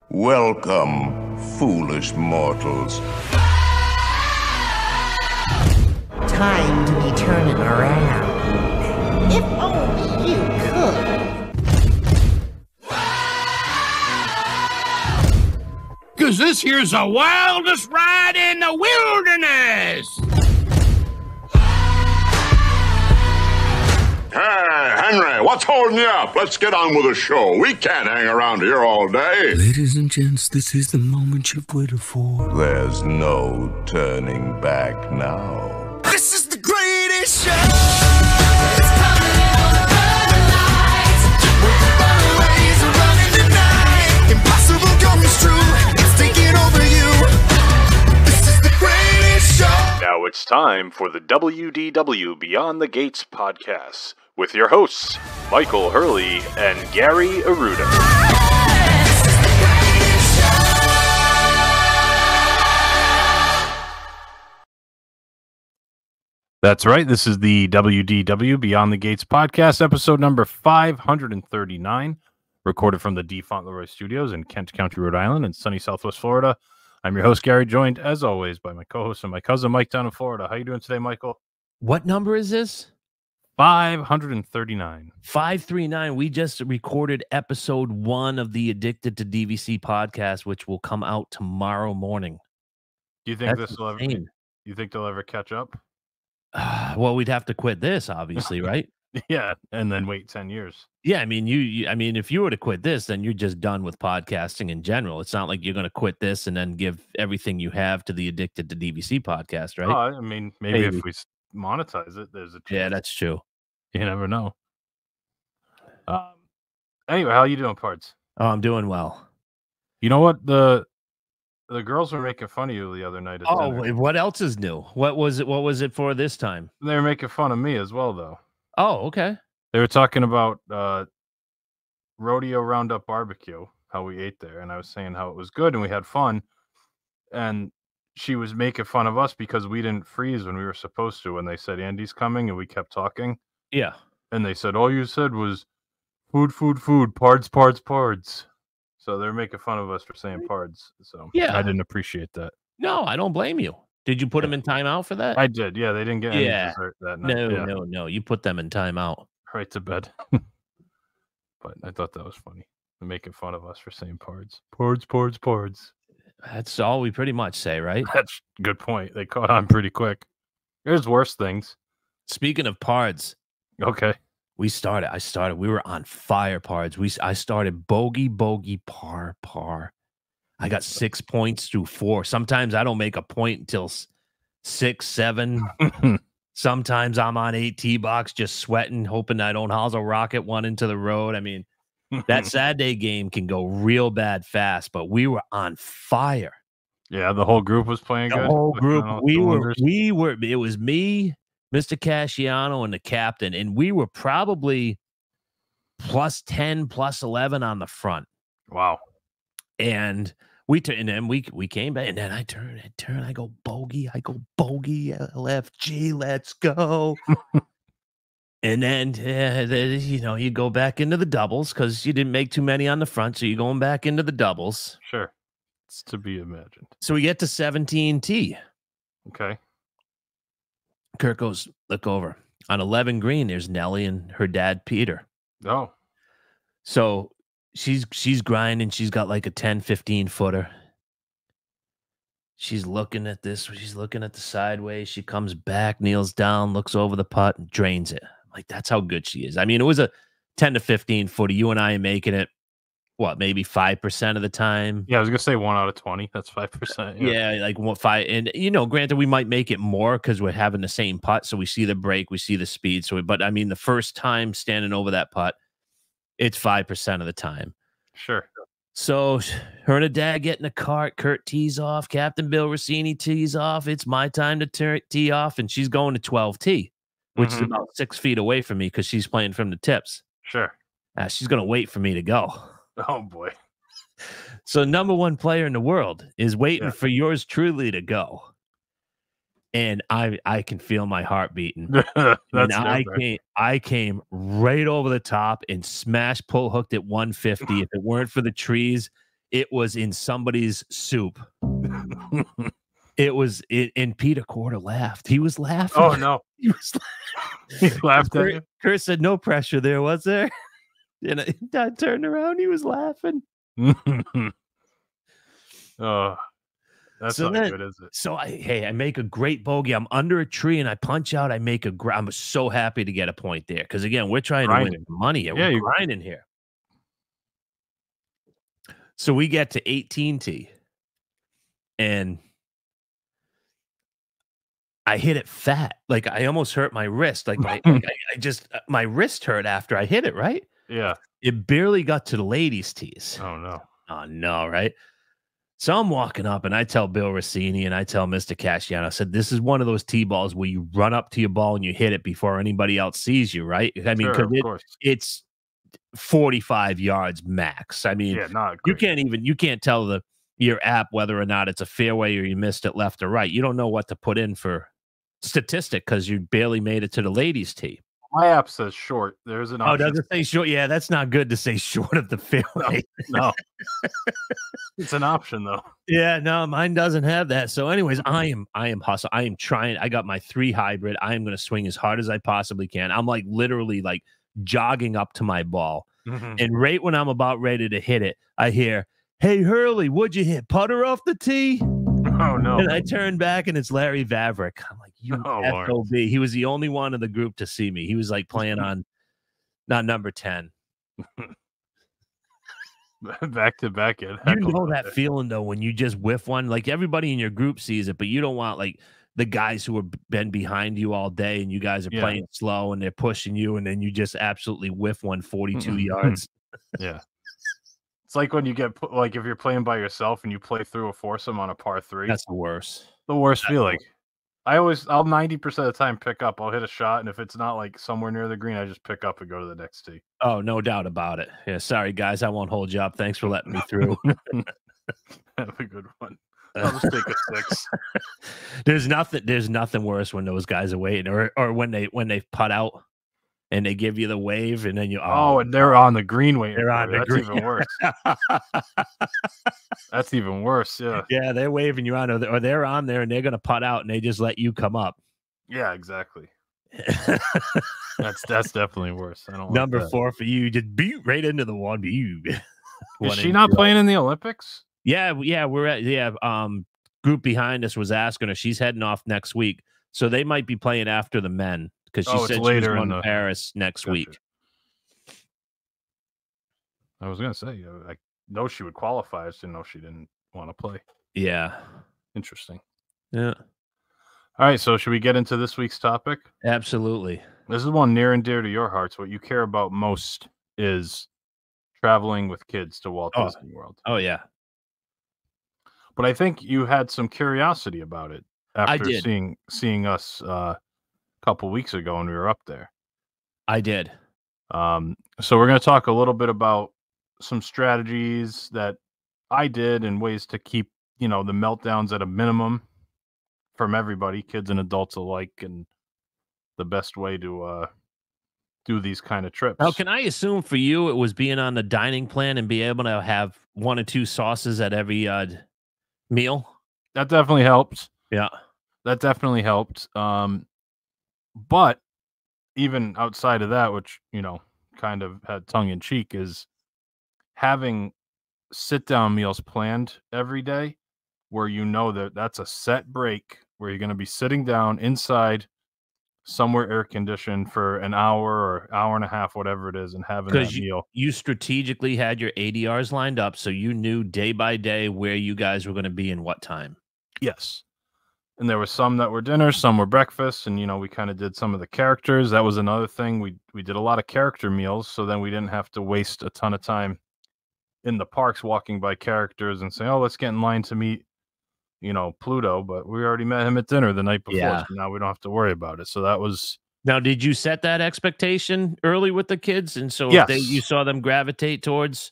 Welcome, foolish mortals. Time to be turning around. If only you could. Cause this here's the wildest ride in the wilderness! Hey, Henry, what's holding you up? Let's get on with the show. We can't hang around here all day. Ladies and gents, this is the moment you've waited for. There's no turning back now. This is the greatest show! It's coming on the burning lights. With the runaways are running tonight. Impossible comes true. It's taking over you. This is the greatest show. Now it's time for the WDW Beyond the Gates podcast with your hosts, Michael Hurley and Gary Aruda. That's right. This is the WDW Beyond the Gates podcast, episode number 539, recorded from the D. Fauntleroy Studios in Kent County, Rhode Island, and sunny Southwest Florida. I'm your host, Gary, joined, as always, by my co-host and my cousin, Mike, down in Florida. How you doing today, Michael? What number is this? 539. 539. We just recorded episode 1 of the Addicted to DVC podcast, which will come out tomorrow morning. Do you think That's this will ever? insane. You think they'll ever catch up? Well, we'd have to quit this, obviously, right? Yeah, and then wait 10 years. Yeah, I mean, I mean, if you were to quit this, then you're just done with podcasting in general. It's not like you're going to quit this and then give everything you have to the Addicted to DVC podcast, right? Oh, I mean, maybe if we monetize it, there's a chance. Yeah, that's true. You never know. Anyway, how you doing, Pards? Oh, I'm doing well. You know what? The girls were making fun of you the other night at dinner. Oh, what else is new? What was it? What was it for this time? They were making fun of me as well, though. Oh, okay. They were talking about Rodeo Roundup Barbecue, how we ate there, and I was saying how it was good and we had fun. And she was making fun of us because we didn't freeze when we were supposed to. And they said Andy's coming, and we kept talking. Yeah. And they said all you said was food, pards. So they're making fun of us for saying pards. So Yeah. I didn't appreciate that. No, I don't blame you. Did you put them in timeout for that? I did. Yeah, they didn't get any Yeah. dessert that night. No, Yeah, no. You put them in timeout. right to bed. But I thought that was funny. They're making fun of us for saying pards. Pards. That's all we pretty much say, right? That's a good point. They caught on pretty quick. There's worse things. Speaking of pards, Okay. we were on fire pards. I started bogey, par. I got 6 points through 4. Sometimes I don't make a point until 6, 7. Sometimes I'm on 8 tee box just sweating, hoping I don't hosel rocket one into the road. I mean, that Saturday game can go real bad fast, but we were on fire. Yeah, the whole group was playing The good. whole group, Clicking on all cylinders. it was me, Mr. Casciano, and the captain, and we were probably plus 10, plus 11 on the front. Wow. And we came back, and then I turn, I go bogey, LFG, let's go. And then, you go back into the doubles because you didn't make too many on the front, so you're going back into the doubles. Sure. It's to be imagined. So we get to 17T. Okay. Kurt goes, look over. On 11 green, there's Nellie and her dad, Peter. Oh. So she's grinding. She's got like a 10, 15 footer. She's looking at this. She's looking at the sideways. She comes back, kneels down, looks over the putt, and drains it. Like, that's how good she is. I mean, it was a 10 to 15 footer. You and I are making it, what, maybe 5% of the time? Yeah, I was going to say 1 out of 20. That's 5%. Yeah, like 5. And, granted, we might make it more because we're having the same putt. So we see the break, we see the speed. But I mean, the first time standing over that putt, it's 5% of the time. Sure. So her and her dad get in the cart. Kurt tees off. Captain Bill Rossini tees off. It's my time to tee off. And she's going to 12T, which is about 6 feet away from me because she's playing from the tips. Sure. She's going to wait for me to go. Oh, boy. So number 1 player in the world is waiting for yours truly to go. And I can feel my heart beating. And I came right over the top and smash pull hooked at 150. If it weren't for the trees, it was in somebody's soup. It was it, and Peter Quarter laughed. He was laughing. Oh no, He was he laughed at you. Kurt said, "No pressure there, was there?" And I turned around. He was laughing. Oh, that's So not then- good, is it? So I make a great bogey. I'm under a tree and I punch out. I make I'm so happy to get a point there because again, we're trying to Grinding. win money. Yeah, Yeah, we're you- grinding here. So we get to 18T, and I hit it fat. Like I almost hurt my wrist. Like I just my wrist hurt after I hit it. Right. Yeah. It barely got to the ladies' tees. Oh no. Oh no, right? So I'm walking up and I tell Bill Rossini and I tell Mr. Casciano, I said, this is one of those T-balls where you run up to your ball and you hit it before anybody else sees you, right? I mean, Sure, because of course. it's 45 yards max. I mean, Yeah, not you great. can't tell your app whether or not it's a fairway or you missed it left or right. You don't know what to put in for statistic because you barely made it to the ladies' tee. My app says short. There's an Oh, option. does it say short? Yeah, that's not good to say short of the fairway. No. It's an option though. Yeah, no, mine doesn't have that. So, anyways, I am hustle. I am trying. I got my 3 hybrid. I am going to swing as hard as I possibly can. I'm like literally like jogging up to my ball, and right when I'm about ready to hit it, I hear, "Hey Hurley, what'd you hit? Putter off the tee?" Oh no. And I turn back, and it's Larry Vavrick. I'm like, "You Oh, FOB." He was the only one in the group to see me. He was like playing on not number 10. Back to back it. You know that feeling though when you just whiff one, like everybody in your group sees it, but you don't want like the guys who have been behind you all day and you guys are playing slow and they're pushing you and then you just absolutely whiff one 42 yards. Yeah. It's like when you get like if you're playing by yourself and you play through a foursome on a par 3. That's the worst. the worst feeling. I'll 90% of the time pick up. I'll hit a shot, and if it's not like somewhere near the green, I just pick up and go to the next tee. Oh, no doubt about it. Yeah, sorry guys, I won't hold you up. Thanks for letting me through. Have a good one. I'll just take a 6. There's nothing worse when those guys are waiting, or when they putt out and they give you the wave, and then you and they're on the green waiting. They're on the That's green. even worse. That's even worse. Yeah. Yeah, they're waving you on, or they're on there and they're gonna putt out, and they just let you come up. Yeah, exactly. That's definitely worse. I don't. Number like that. 4 for you, just beat right into the one. Is she not playing in the Olympics? Yeah, we're at group behind us was asking her. She's heading off next week, so they might be playing after the men because she said she was going to Paris next week. I was gonna say, I know she would qualify. I just didn't know she didn't want to play. Yeah, Interesting. yeah, All right, so should we get into this week's topic? absolutely. This is one near and dear to your hearts. What you care about most is traveling with kids to Walt Disney World. Oh yeah, But I think you had some curiosity about it after did. seeing us a couple weeks ago when we were up there. I did. So we're going to talk a little bit about some strategies that I did and ways to keep, the meltdowns at a minimum from everybody, kids and adults alike, and the best way to do these kind of trips. Now, can I assume for you it was being on the dining plan and be able to have 1 or 2 sauces at every meal? That definitely helped. Yeah. That definitely helped. But even outside of that, which, kind of had tongue in cheek, is having sit down meals planned every day where that's a set break where you're going to be sitting down inside somewhere air conditioned for an hour or hour and a half, whatever it is, and having that meal. You strategically had your ADRs lined up so you knew day by day where you guys were going to be and what time. Yes. And there were some that were dinner, some were breakfast, and we kind of did some of the characters. That was another thing. We did a lot of character meals, so then we didn't have to waste a ton of time in the parks walking by characters and saying, "Oh, let's get in line to meet, Pluto." But we already met him at dinner the night before, Yeah. so now we don't have to worry about it. So that was. Now, did you set that expectation early with the kids? And so Yes. if you saw them gravitate towards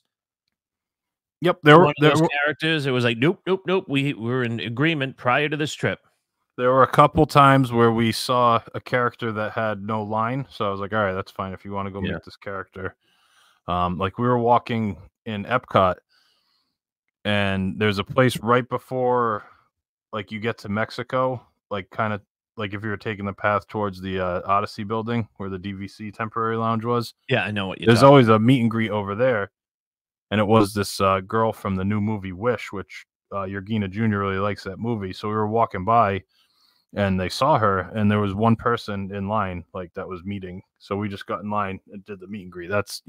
Yep, there one were of those characters, it was like, nope. We were in agreement prior to this trip. There were a couple times where we saw a character that had no line, so I was like, all right, that's fine if you want to go meet this character. Like we were walking in Epcot, and there's a place right before, like, you get to Mexico, like, kind of like if you were taking the path towards the Odyssey building where the DVC temporary lounge was. Yeah, I know what you're There's talking. always a meet and greet over there, and it was this girl from the new movie Wish, which Yergina Jr. really likes that movie. So we were walking by, and they saw her, and there was one person in line like that was meeting. So we just got in line and did the meet and greet. That's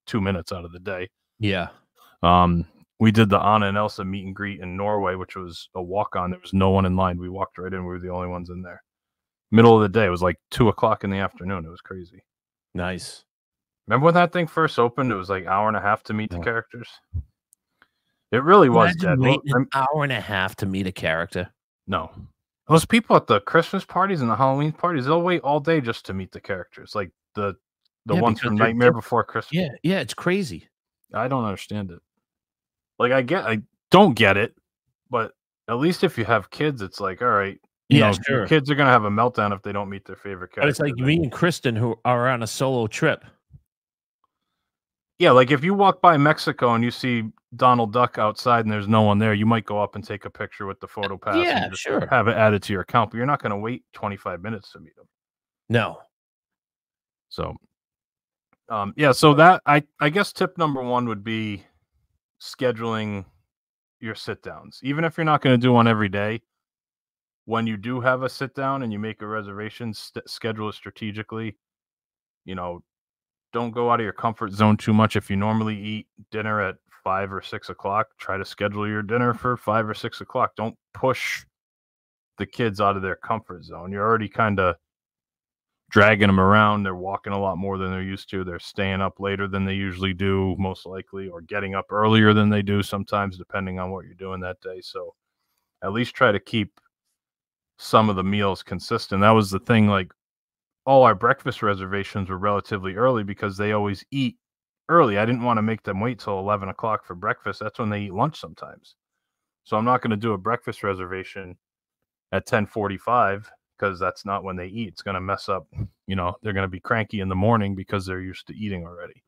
2 minutes out of the day. Yeah. We did the Anna and Elsa meet and greet in Norway, which was a walk on. There was no one in line. We walked right in. We were the only ones in there. Middle of the day. It was like 2:00 in the afternoon. It was crazy. Nice. Remember when that thing first opened? It was like hour and a half to meet the characters. It really was dead. Imagine waiting an hour and a half to meet a character. No. Those people at the Christmas parties and the Halloween parties, they'll wait all day just to meet the characters. Like the Yeah, ones because from they're Nightmare Before Christmas. Yeah, it's crazy. I don't understand it. Like I don't get it, but at least if you have kids, it's like, all right, Yeah, your sure. kids are gonna have a meltdown if they don't meet their favorite character. But it's like me and Kristen who are on a solo trip. Yeah, like if you walk by Mexico and you see Donald Duck outside and there's no one there, you might go up and take a picture with the photo pass Yeah, and just sure. have it added to your account, but you're not gonna wait 25 minutes to meet them. No. So yeah, so that I guess tip number one would be scheduling your sit downs. Even if you're not going to do one every day, when you do have a sit down and you make a reservation, schedule it strategically. Don't go out of your comfort zone too much. If you normally eat dinner at 5 or 6 o'clock, try to schedule your dinner for 5 or 6 o'clock. Don't push the kids out of their comfort zone. You're already kind of dragging them around. They're walking a lot more than they're used to. They're staying up later than they usually do, most likely, or getting up earlier than they do sometimes, depending on what you're doing that day. So at least try to keep some of the meals consistent. That was the thing. Like, all our breakfast reservations were relatively early because they always eat early. I didn't want to make them wait till 11 o'clock for breakfast. That's when they eat lunch sometimes. So I'm not going to do a breakfast reservation at 10:45 because that's not when they eat. It's going to mess up. They're going to be cranky in the morning because they're used to eating already.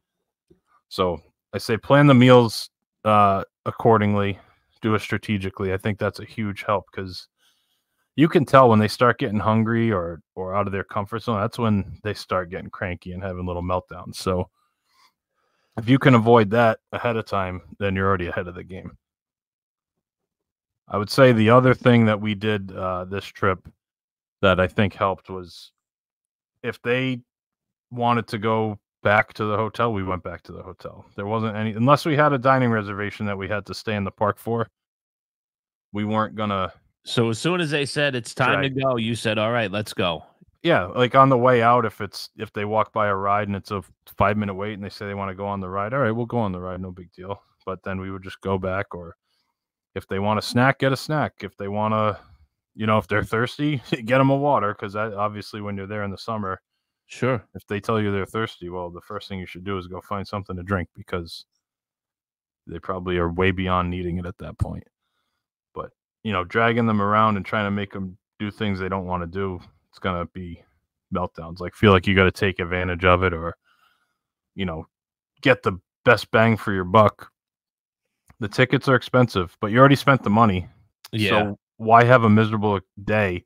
So I say plan the meals accordingly, do it strategically. I think that's a huge help because you can tell when they start getting hungry or out of their comfort zone. That's when they start getting cranky and having little meltdowns. So if you can avoid that ahead of time, then you're already ahead of the game. I would say the other thing that we did this trip that I think helped was if they wanted to go back to the hotel, we went back to the hotel. There wasn't any, unless we had a dining reservation that we had to stay in the park for, we weren't gonna. So as soon as they said it's time to go, you said, all right, let's go. Yeah, like on the way out, if they walk by a ride and it's a 5-minute wait and they say they want to go on the ride, all right, we'll go on the ride, no big deal. But then we would just go back, or if they want a snack, get a snack. If they want to, if they're thirsty, get them a water, because obviously when you're there in the summer, sure, if they tell you they're thirsty, well, the first thing you should do is go find something to drink because they probably are way beyond needing it at that point. But, dragging them around and trying to make them do things they don't want to do, it's going to be meltdowns. Like, feel like you got to take advantage of it or, get the best bang for your buck. The tickets are expensive, but you already spent the money. Yeah. So why have a miserable day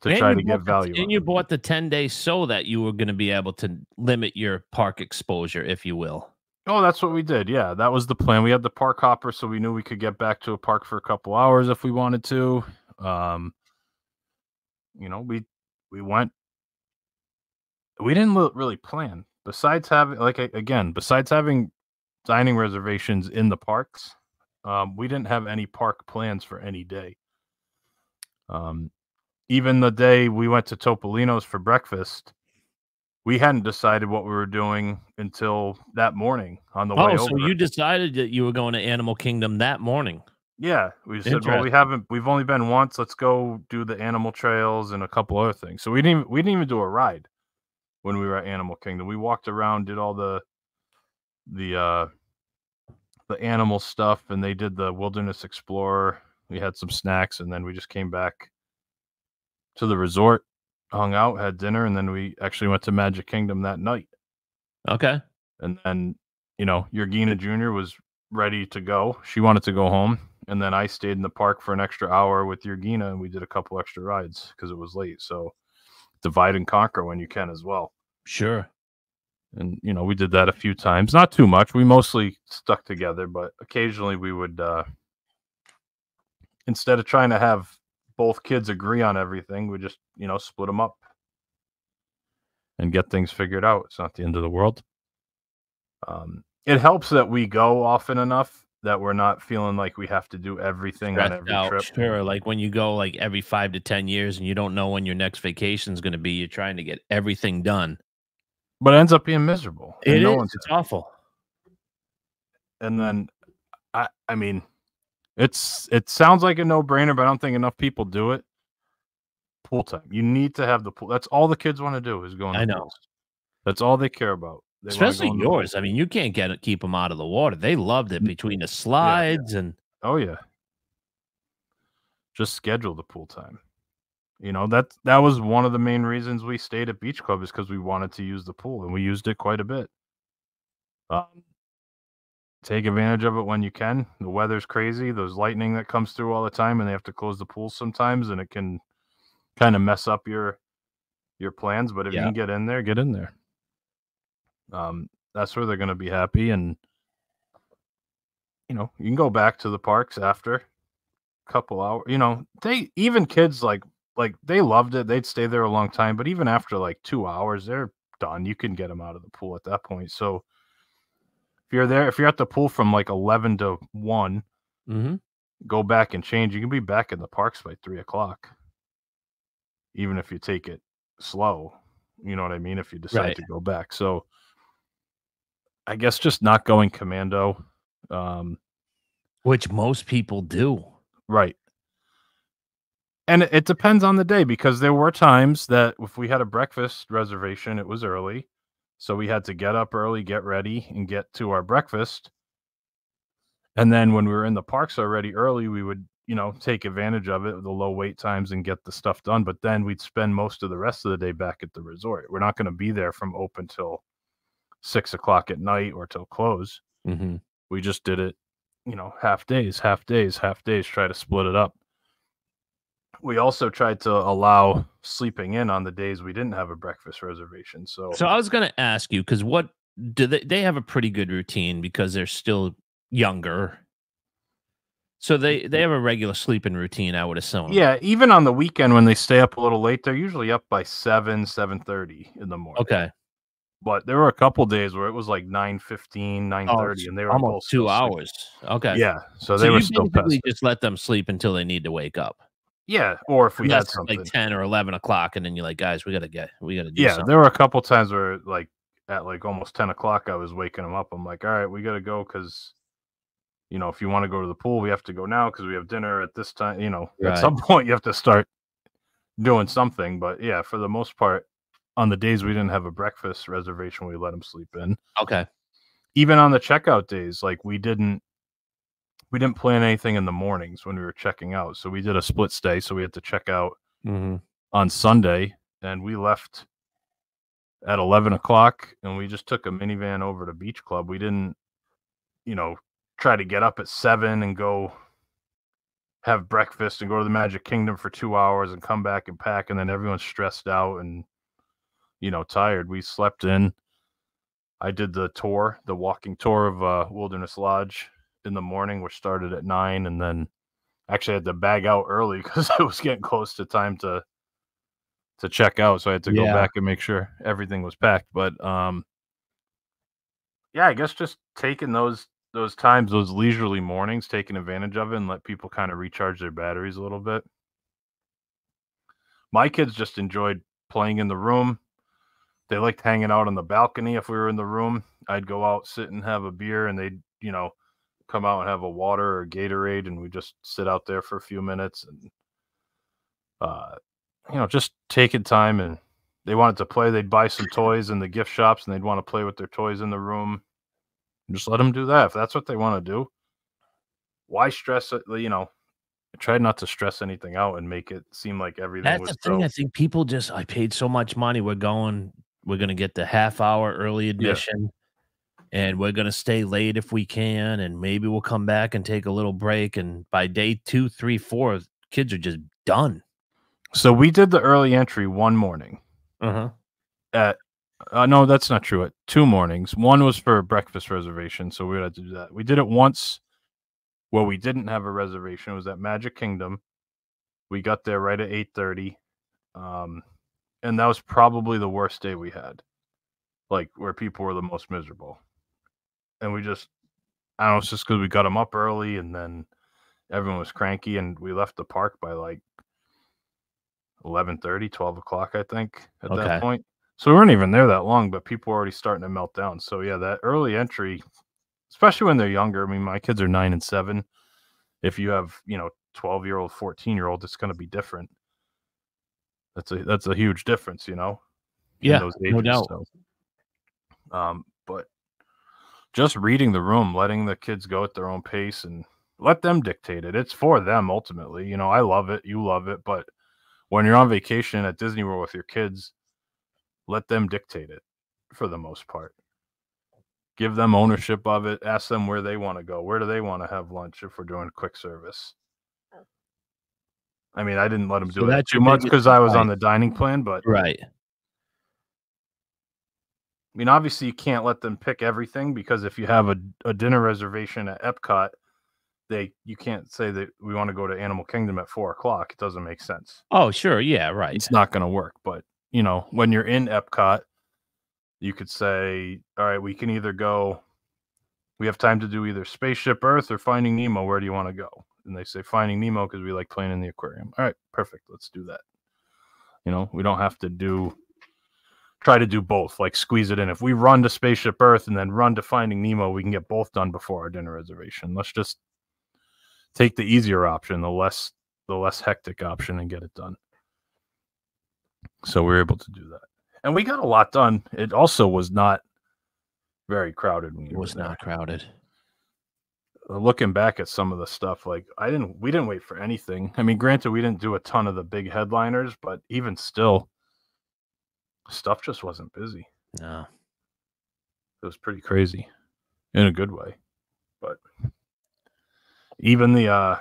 to try to get value? And you bought the 10 days so that you were going to be able to limit your park exposure, if you will. Oh, that's what we did. Yeah, that was the plan. We had the park hopper, so we knew we could get back to a park for a couple hours if we wanted to. We went. We didn't really plan. Besides having dining reservations in the parks, we didn't have any park plans for any day. Even the day we went to Topolino's for breakfast, we hadn't decided what we were doing until that morning on the way over. So you decided that you were going to Animal Kingdom that morning. Yeah, we said, well, we've only been once. Let's go do the animal trails and a couple other things. So we didn't even do a ride when we were at Animal Kingdom. We walked around, did all the animal stuff, and they did the Wilderness Explorer. We had some snacks, and then we just came back to the resort, hung out, had dinner, and then we actually went to Magic Kingdom that night. Okay. And then, Yergina Jr. was ready to go. She wanted to go home. and then I stayed in the park for an extra hour with your Gina, and we did a couple extra rides because it was late. So divide and conquer when you can as well. Sure. And we did that a few times, not too much. We mostly stuck together, but occasionally we would, instead of trying to have both kids agree on everything, we just split them up and get things figured out. It's not the end of the world. It helps that we go often enough that we're not feeling like we have to do everything on every trip. Sure. Like when you go like every 5 to 10 years and you don't know when your next vacation is going to be, you're trying to get everything done. But it ends up being miserable. It is. It's awful. And then, I mean, it sounds like a no-brainer, but I don't think enough people do it. Pool time. You need to have the pool. That's all the kids want to do is go in the pools. That's all they care about. Especially yours. I mean, you can't keep them out of the water. They loved it between the slides and. Oh yeah. Just schedule the pool time. That was one of the main reasons we stayed at Beach Club, is because we wanted to use the pool, and we used it quite a bit. Take advantage of it when you can. The weather's crazy. There's lightning that comes through all the time, and they have to close the pool sometimes, and it can kind of mess up your plans. But if you can get in there, get in there. That's where they're going to be happy. And, you can go back to the parks after a couple hours, even kids like they loved it. They'd stay there a long time, but even after like 2 hours, they're done. You can get them out of the pool at that point. So if you're at the pool from like 11 to 1, go back and change. You can be back in the parks by 3:00, even if you take it slow. You know what I mean? If you decide to go back. So I guess just not going commando. Which most people do. Right. And it depends on the day, because there were times that if we had a breakfast reservation, it was early. So we had to get up early, get ready, and get to our breakfast. And then when we were in the parks already early, we would, take advantage of it, the low wait times, and get the stuff done. But then we'd spend most of the rest of the day back at the resort. We're not going to be there from open till 6:00 at night or till close. We just did it, half days, try to split it up. We also tried to allow sleeping in on the days we didn't have a breakfast reservation. So I was going to ask you, because what do they have a pretty good routine because they're still younger. So they have a regular sleeping routine, I would assume. Yeah, even on the weekend when they stay up a little late, they're usually up by 7:30 in the morning. Okay. But there were a couple days where it was like 9:15, 9:30, and they were almost 2 hours. Okay. Yeah, so they were still basically just let them sleep until they need to wake up. Yeah, or if we had something like 10 or 11 o'clock, and then you're like, guys, we gotta do something. There were a couple times where like at like almost 10 o'clock, I was waking them up. I'm like, all right, we gotta go because if you want to go to the pool, we have to go now because we have dinner at this time. At some point you have to start doing something. But yeah, for the most part, on the days we didn't have a breakfast reservation, we let them sleep in. Okay. Even on the checkout days, like we didn't plan anything in the mornings when we were checking out. So we did a split stay. So we had to check out on Sunday, and we left at 11 o'clock, and we just took a minivan over to Beach Club. We didn't, try to get up at 7 and go have breakfast and go to the Magic Kingdom for 2 hours and come back and pack. And then everyone's stressed out and, tired. We slept in. I did the walking tour of Wilderness Lodge in the morning, which started at 9, and then actually had to bag out early because it was getting close to time to check out. So I had to go back and make sure everything was packed. But I guess just taking those times, those leisurely mornings, taking advantage of it and let people kind of recharge their batteries a little bit. My kids just enjoyed playing in the room. They liked hanging out on the balcony. If we were in the room, I'd go out, sit and have a beer, and they'd, come out and have a water or Gatorade, and we just sit out there for a few minutes and, just taking time. And they wanted to play. They'd buy some toys in the gift shops, and they'd want to play with their toys in the room. Just let them do that. If that's what they want to do, why stress it? I tried not to stress anything out and make it seem like everything was. That's the thing. I think people I paid so much money. We're going to get the half-hour early admission. and we're gonna stay late if we can, and maybe we'll come back and take a little break. And by day 2, 3, 4, kids are just done. So we did the early entry one morning. Uh-huh. At no, that's not true. At 2 mornings. One was for a breakfast reservation, so we had to do that. We did it once where we didn't have a reservation. It was at Magic Kingdom. We got there right at 8:30. And that was probably the worst day we had. Like where people were the most miserable. And we just, I don't know, it's just because we got them up early and then everyone was cranky and we left the park by like 11:30, 12 o'clock, I think, at that point. So we weren't even there that long, but people were already starting to melt down. So yeah, that early entry, especially when they're younger. I mean, my kids are 9 and 7. If you have, 12-year-old, 14-year-old, it's going to be different. That's a huge difference, Yeah, those ages, no doubt. So. But just reading the room, letting the kids go at their own pace and let them dictate it. It's for them ultimately. I love it, you love it, but when you're on vacation at Disney World with your kids, let them dictate it for the most part. Give them ownership of it. Ask them where they want to go. Where do they want to have lunch if we're doing quick service? I mean, I didn't let them do it too much because I was on the dining plan, but right. I mean, obviously you can't let them pick everything because if you have a dinner reservation at Epcot, you can't say that we want to go to Animal Kingdom at 4 o'clock. It doesn't make sense. Oh, sure. Yeah, right. It's not going to work. But, when you're in Epcot, you could say, all right, we can either go, we have time to do either Spaceship Earth or Finding Nemo. Where do you want to go? And they say Finding Nemo because we like playing in the aquarium. All right, perfect. Let's do that. We don't have to try to do both, like squeeze it in. If we run to Spaceship Earth and then run to Finding Nemo, we can get both done before our dinner reservation. Let's just take the easier option, the less hectic option, and get it done. So we were able to do that. And we got a lot done. It also was not very crowded. It was not crowded. Looking back at some of the stuff, like we didn't wait for anything. I mean, granted, we didn't do a ton of the big headliners, but even still, stuff just wasn't busy. No. It was pretty crazy in a good way. But even the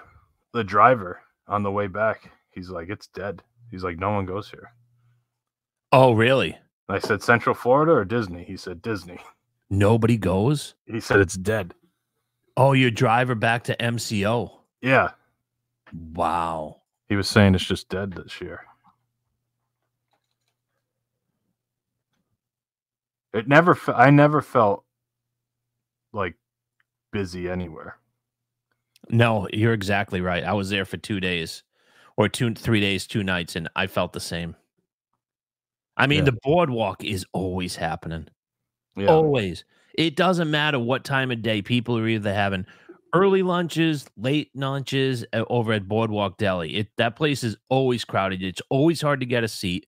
driver on the way back, he's like, it's dead. He's like, no one goes here. Oh, really? And I said, Central Florida or Disney? He said, Disney. Nobody goes? He said, it's dead. Oh, your driver back to MCO. Yeah. Wow. He was saying it's just dead this year. I never felt like busy anywhere. No, you're exactly right. I was there for 2 days or 3 days, 2 nights, and I felt the same. I mean, the boardwalk is always happening. Yeah. Always. It doesn't matter what time of day. People are either having early lunches, late lunches over at Boardwalk Deli. That place is always crowded. It's always hard to get a seat.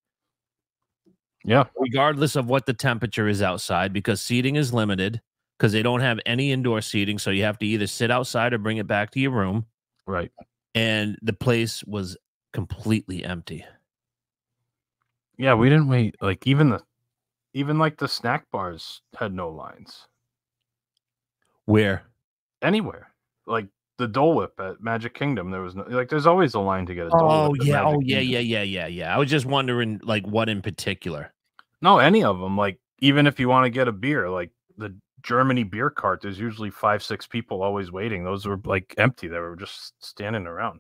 Yeah. Regardless of what the temperature is outside, because seating is limited because they don't have any indoor seating. So you have to either sit outside or bring it back to your room. Right. And the place was completely empty. Yeah, we didn't wait. Like even like the snack bars had no lines. Where? Anywhere. Like the Dole Whip at Magic Kingdom, there was no, like there's always a line to get a Dole Whip. Yeah. Oh, yeah. I was just wondering, like, what in particular? No, any of them. Like, even if you want to get a beer, like the Germany beer cart, there's usually 5-6 people always waiting. Those were like empty. They were just standing around.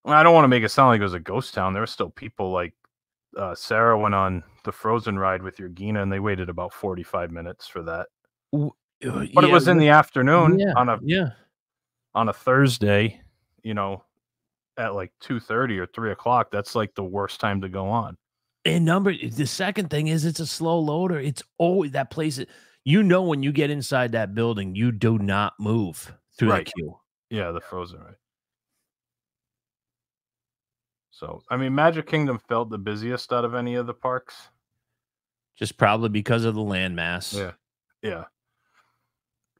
Well, I don't want to make it sound like it was a ghost town. There were still people. Like Sarah went on the Frozen ride with your Gina, and they waited about 45 minutes for that. But it was in the afternoon on a Thursday, at like 2:30 or 3 o'clock. That's like the worst time to go on. And the second thing is it's a slow loader. It's always that place. When you get inside that building, you do not move through the queue. Yeah, the Frozen ride. So, I mean, Magic Kingdom felt the busiest out of any of the parks. Just probably because of the landmass. Yeah. Yeah.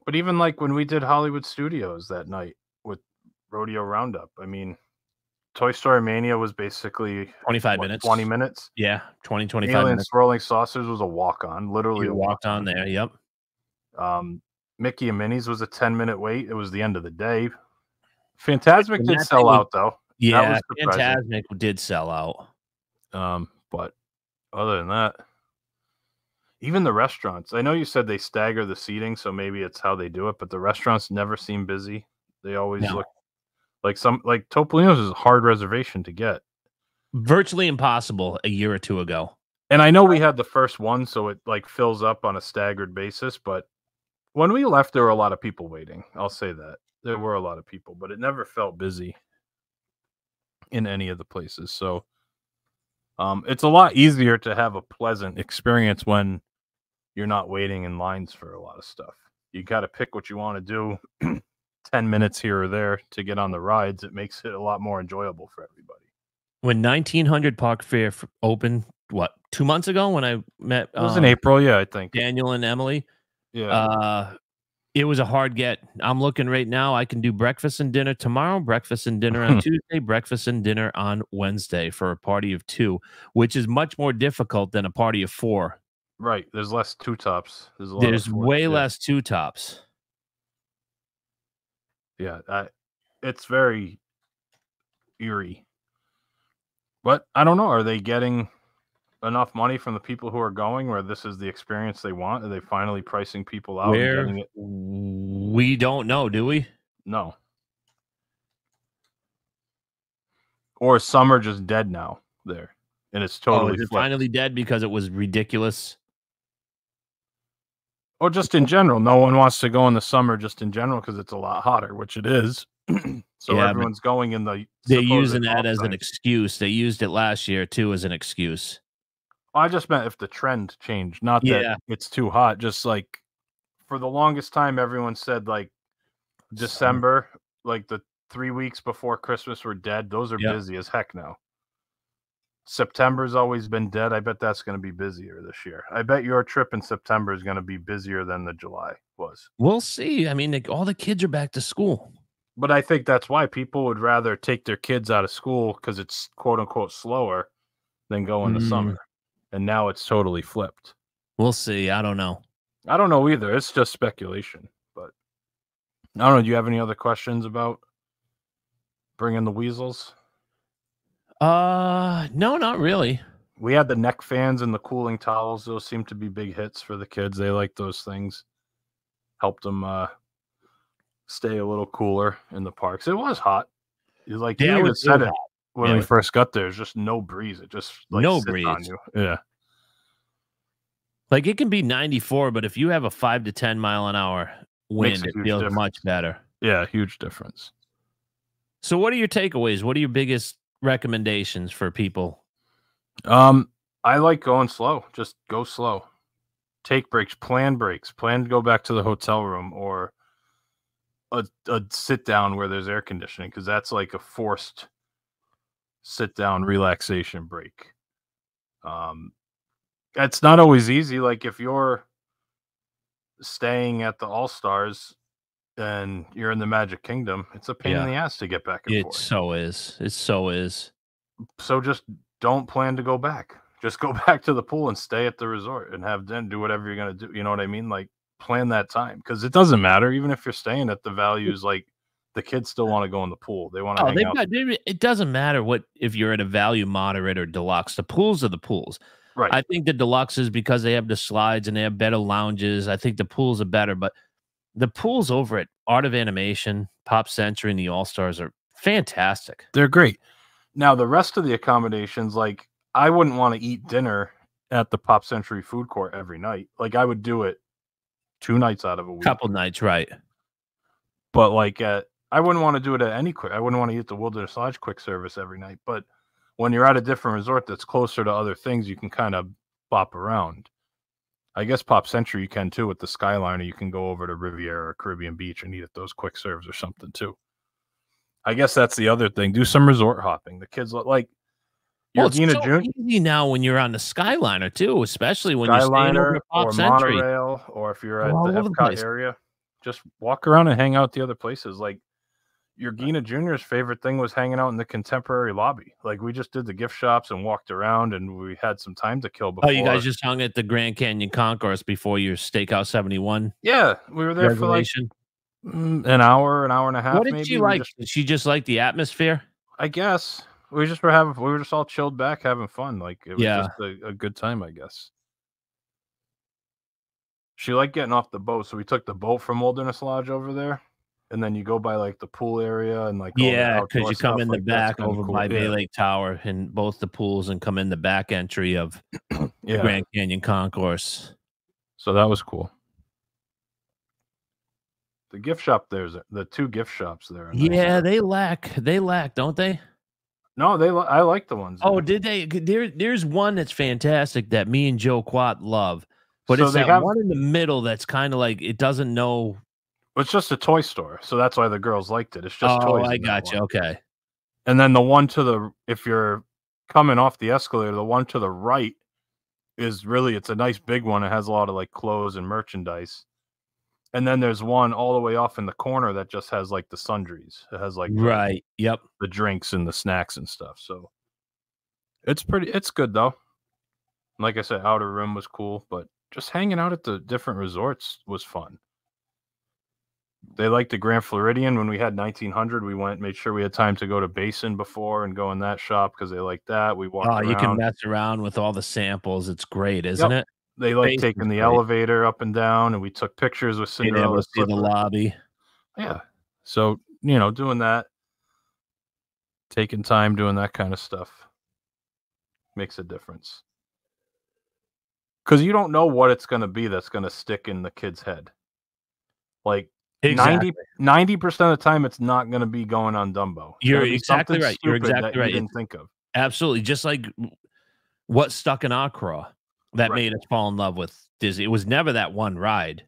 But even like when we did Hollywood Studios that night with Rodeo Roundup, I mean, Toy Story Mania was basically 25 minutes. 20 minutes. Yeah, 25 Alien minutes. Swirling Saucers was a walk-on, literally You walked on there, yep. Mickey and Minnie's was a 10-minute wait. It was the end of the day. Fantasmic And did that sell thing was- out though. Yeah, that was surprising. Fantasmic did sell out. But other than that, even the restaurants. I know you said they stagger the seating, so maybe it's how they do it. But the restaurants never seem busy. They always No. look like Topolino's is a hard reservation to get. Virtually impossible a year or two ago. And I know we had the first one, so it like fills up on a staggered basis. But when we left, there were a lot of people waiting. I'll say that there were a lot of people, but it never felt busy in any of the places. So it's a lot easier to have a pleasant experience when you're not waiting in lines for a lot of stuff. You got to pick what you want to do. 10 minutes here or there to get on the rides. It makes it a lot more enjoyable for everybody. When 1900 Park Fair opened, what, 2 months ago when I met It was in April, yeah, I think. Daniel and Emily, Yeah. it was a hard get. I'm looking right now. I can do breakfast and dinner tomorrow, breakfast and dinner on Tuesday, breakfast and dinner on Wednesday for a party of 2, which is much more difficult than a party of 4. Right. There's less two tops. There's way less 2 tops. Yeah. It's very eerie. But I don't know. Are they getting enough money from the people who are going where this is the experience they want? Are they finally pricing people out and getting it? We don't know, do we? No. Or some are just dead now there. And it's totally is it flipped. finally dead because it was ridiculous? Or just in general. No one wants to go in the summer just in general because it's a lot hotter, which it is. So Yeah, everyone's going in the... They're supposed using that off as an times. excuse. They used it last year, too, as an excuse. I just meant if the trend changed, not Yeah. that it's too hot. Just like for the longest time, everyone said like December, like the 3 weeks before Christmas were dead. Those are Yep. busy as heck now. September's always been dead. I bet that's going to be busier this year. I bet your trip in September is going to be busier than the July was. We'll see. I mean, all the kids are back to school. But I think that's why people would rather take their kids out of school because it's quote unquote slower than go in the summer. And now it's totally flipped. We'll see. I don't know. I don't know either. It's just speculation. But I don't know. Do you have any other questions about bringing the weasels? No, not really. We had the neck fans and the cooling towels. Those seem to be big hits for the kids. They like those things. Helped them stay a little cooler in the parks. It was hot. Like Yeah, you it even was said real it hot. when Yeah, we it was- first got there. There's just no breeze. It just like No sits on breeze. you. Yeah. Like it can be 94, but if you have a 5 to 10 mile an hour Makes wind, a it huge feels difference. much better. Yeah, huge difference. So, what are your takeaways? What are your biggest recommendations for people? I like going slow. Just go slow. Take breaks, plan to go back to the hotel room or a sit down where there's air conditioning because that's like a forced sit down relaxation break. It's not always easy. Like if you're staying at the All Stars and you're in the Magic Kingdom, it's a pain in the ass to get back and It forth. so is. It so is. So just don't plan to go back. Just go back to the pool and stay at the resort and have then do whatever you're going to do. You know what I mean? Like plan that time because it doesn't matter. Even if you're staying at the values, like the kids still want to go in the pool. They want to hang out. It doesn't matter what if you're at a value, moderate, or deluxe. The pools are the pools. Right. I think the deluxe is because they have the slides and they have better lounges. I think the pools are better, but the pools over at Art of Animation, Pop Century, and the All Stars are fantastic. They're great. Now, the rest of the accommodations, like I wouldn't want to eat dinner at the Pop Century food court every night. Like I would do it 2 nights out of a week. Couple nights, right? But like I wouldn't want to do it at any quick. I wouldn't want to eat the Wilderness Lodge quick service every night. But when you're at a different resort that's closer to other things, you can kind of bop around. I guess Pop Century you can too with the Skyliner. You can go over to Riviera or Caribbean Beach and eat at those quick serves or something too. I guess that's the other thing. Do some resort hopping. The kids like Well, it's Gina so June easy now when you're on the Skyliner too, especially when you're staying Skyliner over at Pop or Century. monorail, or if you're at All the over the Epcot place. area, just walk around and hang out the other places. Like your Gina Jr.'s favorite thing was hanging out in the contemporary lobby. Like we just did the gift shops and walked around, and we had some time to kill before. Oh, you guys just hung at the Grand Canyon Concourse before your Steakhouse 71 Yeah, we were there reservation? for like an hour and a half. What did maybe. she like? Did she just like the atmosphere? I guess we were just all chilled back having fun. Like it was just a good time, I guess. She liked getting off the boat, so we took the boat from Wilderness Lodge over there, and then you go by like the pool area and like because you come in the like, back over cool. by Bay Lake Tower and both the pools and come in the back entry of the Grand Canyon Concourse. So that was cool. The gift shop the two gift shops there. Yeah, they lack, don't they? No, I like the ones. Oh, did they? There's one that's fantastic that me and Joe Quat love, but So it's that one in the middle that's kind of like it doesn't know. It's just a toy store, so that's why the girls liked it. It's just toys. I got you. Okay. And then the one if you're coming off the escalator, the one to the right is it's a nice big one. It has a lot of like clothes and merchandise. And then there's one all the way off in the corner that just has like the sundries. It has like Yep, the drinks and the snacks and stuff. So it's good though. Like I said, outer rim was cool, but just hanging out at the different resorts was fun. They liked the Grand Floridian. When we had 1900, we made sure we had time to go to Basin before and go in that shop because they liked that. We walked around. You can mess around with all the samples. It's great, isn't it? They like taking the elevator up and down, and we took pictures with Cinderella. See the lobby. Yeah. So, doing that, taking time doing that kind of stuff makes a difference. Because you don't know what it's going to be that's going to stick in the kid's head. Like, exactly. 90% of the time, it's not going to be going on Dumbo. You're exactly right. You're exactly right. You didn't think of. Absolutely. Just like what stuck in our craw that made us fall in love with Disney. It was never that one ride.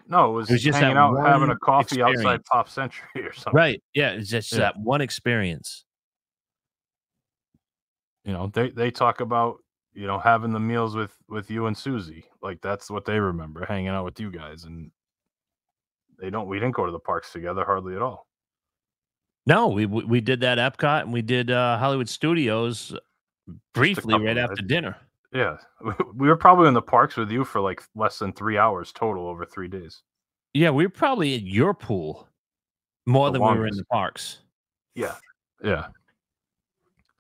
No, it was just hanging out, having a coffee outside Pop Century or something. Right. Yeah. It's just that one experience. They talk about, having the meals with you and Susie. Like, that's what they remember, hanging out with you guys. And we didn't go to the parks together hardly at all. No, we did that Epcot and we did Hollywood Studios briefly right after dinner. Yeah. We were probably in the parks with you for like less than 3 hours total over 3 days. Yeah, we were probably at your pool more than we were in the parks. Yeah. Yeah.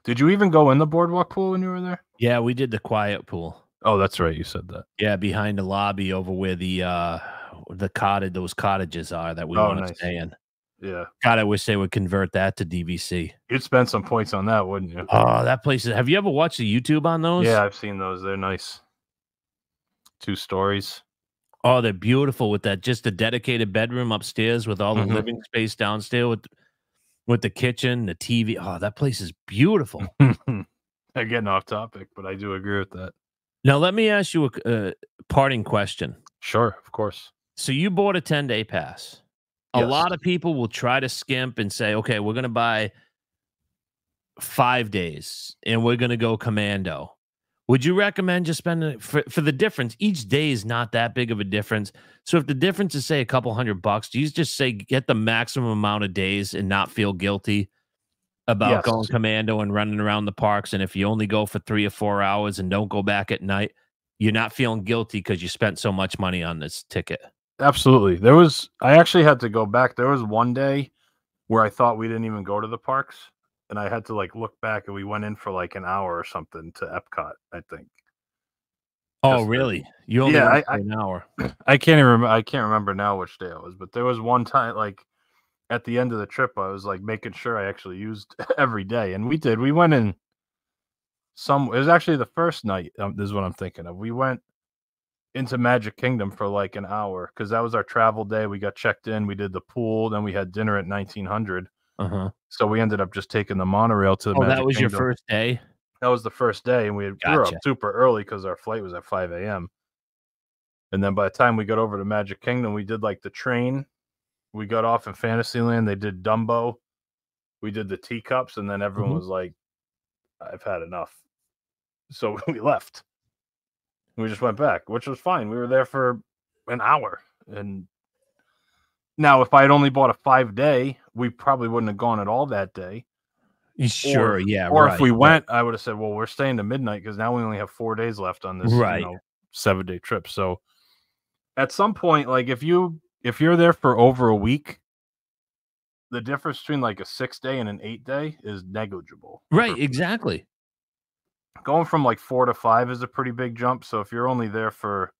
Did you even go in the boardwalk pool when you were there? Yeah, we did the quiet pool. Oh, that's right. You said that. Yeah, behind the lobby over where those cottages are that we want to stay in. Yeah. God, I wish they would convert that to DVC. You'd spend some points on that, wouldn't you? Oh, that place have you ever watched the YouTube on those? Yeah, I've seen those. They're nice. 2 stories. Oh, they're beautiful with that just a dedicated bedroom upstairs with all the living space downstairs with the kitchen, the TV. Oh, that place is beautiful. I'm getting off topic, but I do agree with that. Now, let me ask you a parting question. Sure, of course. So you bought a 10-day pass. A lot of people will try to skimp and say, okay, we're going to buy 5 days and we're going to go commando. Would you recommend just spending for the difference? Each day is not that big of a difference. So if the difference is, say, a couple $100, do you just say get the maximum amount of days and not feel guilty about going commando and running around the parks? And if you only go for 3 or 4 hours and don't go back at night, you're not feeling guilty because you spent so much money on this ticket. Absolutely. I actually had to go back. There was one day where I thought we didn't even go to the parks, and I had to like look back, and we went in for like an hour or something to Epcot, I think. Oh, really? You only went for an hour. I can't remember now which day it was, but there was one time like at the end of the trip, I was like making sure I actually used every day, and we did. We went in it was actually the first night. This is what I'm thinking of. We went into Magic Kingdom for like an hour because that was our travel day. We got checked in, we did the pool, then we had dinner at 1900. So we ended up just taking the monorail to the Magic that was Kingdom. your first day? That was the first day, and we were up super early because our flight was at 5 a.m. And then by the time we got over to Magic Kingdom, we did like the train. We got off in Fantasyland. They did Dumbo. We did the teacups, and then everyone was like, I've had enough. So we left. We just went back, which was fine. We were there for an hour, and Now, if I had only bought a 5-day, we probably wouldn't have gone at all that day. Sure, Or right. if we went, I would have said, well, we're staying to midnight because now we only have 4 days left on this, Right. 7-day trip. So at some point, like if you're there for over a week, the difference between like a 6-day and an 8-day is negligible. Right, exactly. Going from like 4 to 5 is a pretty big jump. So if you're only there for,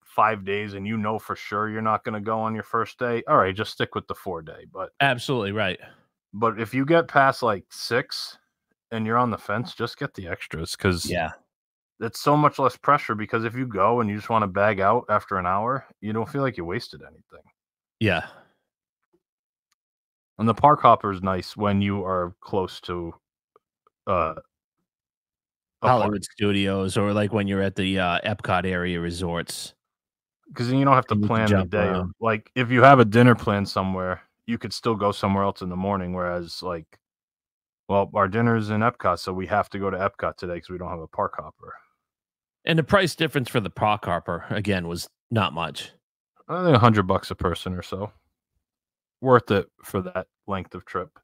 5 days and for sure you're not going to go on your first day, all right, just stick with the 4-day. Absolutely right. But if you get past like 6 and you're on the fence, just get the extras because it's so much less pressure. Because if you go and you just want to bag out after an hour, you don't feel like you wasted anything. Yeah. And the park hopper is nice when you are close to Hollywood Studios, or like when you're at the Epcot area resorts. Because then you don't have to You can plan the jump day. around. Like if you have a dinner plan somewhere, you could still go somewhere else in the morning. Whereas like, well, our dinner's in Epcot, so we have to go to Epcot today because we don't have a park hopper. And the price difference for the park hopper, again, was not much. I think $100 a person or so. Worth it for that length of trip.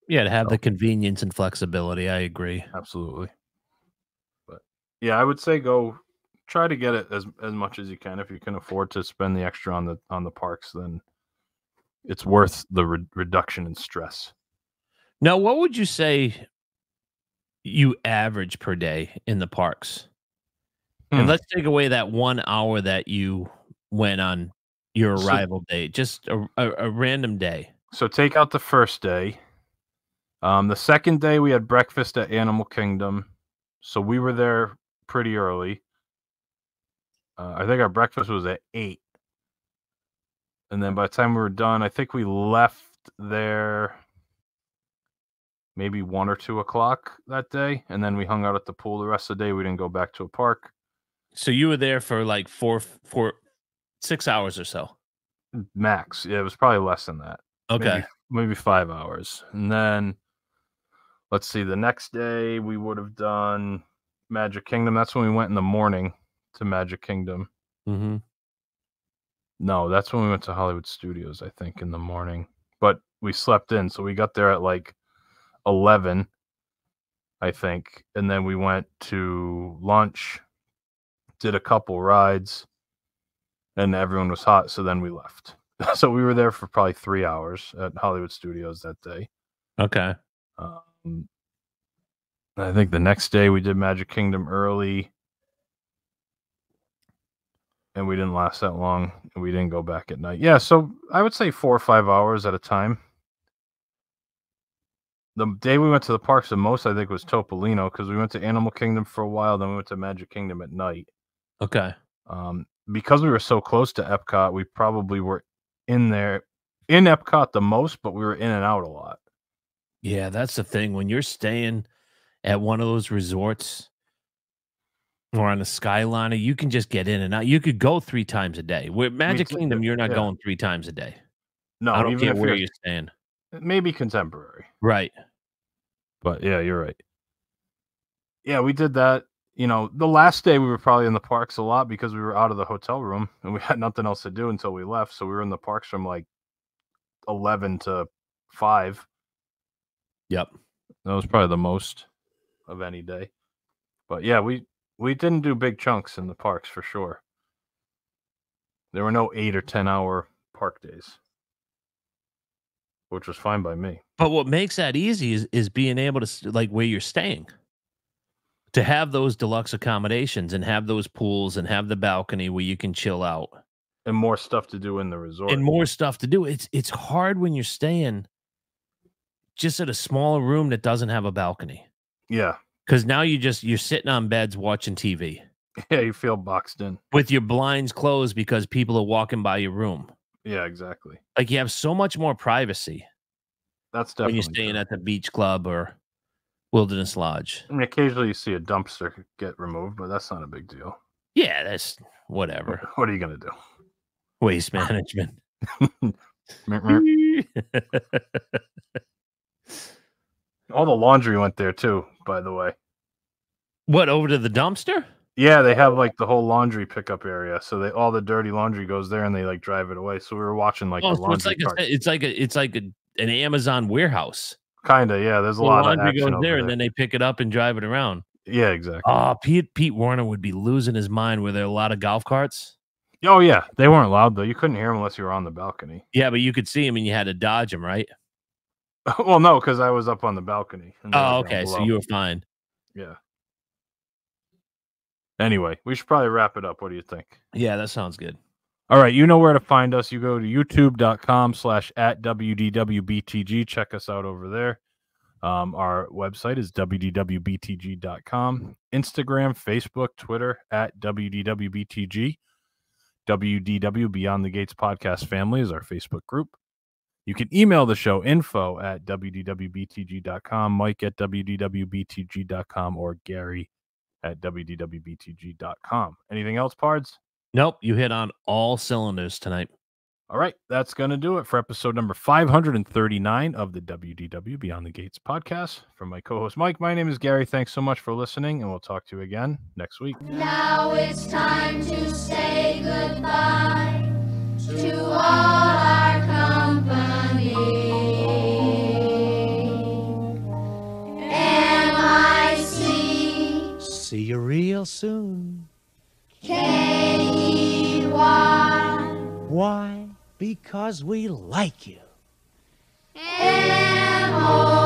Yeah, to have the convenience and flexibility. I agree. Absolutely. But yeah, I would say go try to get it as much as you can. If you can afford to spend the extra on the parks, then it's worth the reduction in stress. Now, what would you say you average per day in the parks? And let's take away that 1 hour that you went on your arrival day, just a random day. So take out the first day. The second day we had breakfast at Animal Kingdom, so we were there pretty early. I think our breakfast was at 8, and then by the time we were done, I think we left there maybe 1 or 2 o'clock that day, and then we hung out at the pool the rest of the day. We didn't go back to a park. So you were there for like 6 hours or so. Max. Yeah, it was probably less than that. Okay. Maybe 5 hours. And then let's see, the next day we would have done Magic Kingdom. That's when we went in the morning to Magic Kingdom. Mm-hmm. No, that's when we went to Hollywood Studios, I think, in the morning. But we slept in, so we got there at like 11, I think. And then we went to lunch, did a couple rides, and everyone was hot, so then we left. So we were there for probably 3 hours at Hollywood Studios that day. Okay. I think the next day we did Magic Kingdom early, and we didn't last that long, and we didn't go back at night. Yeah, so I would say 4 or 5 hours at a time. The day we went to the parks the most, I think, was Topolino, because we went to Animal Kingdom for a while, then we went to Magic Kingdom at night. Okay. Because we were so close to Epcot, we probably were in Epcot the most, but we were in and out a lot. Yeah, that's the thing. When you're staying at one of those resorts or on a Skyliner, you can just get in and out. You could go 3 times a day. With Magic Kingdom, you're not going 3 times a day. No, I don't even care if where you're staying. Maybe Contemporary. Right. But yeah, you're right. Yeah, we did that. The last day we were probably in the parks a lot because we were out of the hotel room and we had nothing else to do until we left. So we were in the parks from like 11 to 5. Yep. That was probably the most of any day. But yeah, we didn't do big chunks in the parks for sure. There were no 8 or 10 hour park days, which was fine by me. But what makes that easy is being able to, like, where you're staying, to have those deluxe accommodations and have those pools and have the balcony where you can chill out. And more stuff to do in the resort. And more stuff to do. It's hard when you're staying just at a smaller room that doesn't have a balcony. Yeah. Because now you're sitting on beds watching TV. Yeah, you feel boxed in. With your blinds closed because people are walking by your room. Yeah, exactly. Like, you have so much more privacy. That's definitely when you're staying at the beach club or Wilderness Lodge. I mean, occasionally you see a dumpster get removed, but that's not a big deal. Yeah, that's whatever. What are you going to do? Waste management. All the laundry went there too, by the way. What, over to the dumpster? Yeah, they have like the whole laundry pickup area, so they all the dirty laundry goes there, and they like drive it away. So we were watching like Oh, the so it's laundry like cart. it's like an Amazon warehouse. Kinda, yeah. There's a The lot of laundry action goes over there, there. and then they pick it up and drive it around. Yeah, exactly. Oh, Pete Warner would be losing his mind. Were there a lot of golf carts? Oh yeah, they weren't loud though. You couldn't hear them unless you were on the balcony. Yeah, but you could see him, and you had to dodge him, right? Well, no, because I was up on the balcony. And they were Oh, down okay. So below. you were fine. Yeah. Anyway, we should probably wrap it up. What do you think? Yeah, that sounds good. All right, you know where to find us. You go to youtube.com/@WDWBTG. Check us out over there. Our website is wdwbtg.com. Instagram, Facebook, Twitter @WDWBTG. WDW Beyond the Gates Podcast Family is our Facebook group. You can email the show info@wdwbtg.com, Mike @wdwbtg.com, or Gary @wdwbtg.com. Anything else, Pards? Nope, you hit on all cylinders tonight. All right, that's going to do it for episode number 539 of the WDW Beyond the Gates podcast. From my co-host Mike, my name is Gary. Thanks so much for listening, and we'll talk to you again next week. Now it's time to say goodbye to all our company. M-I-C See you real soon. K-E-Y Why? Because we like you. M-O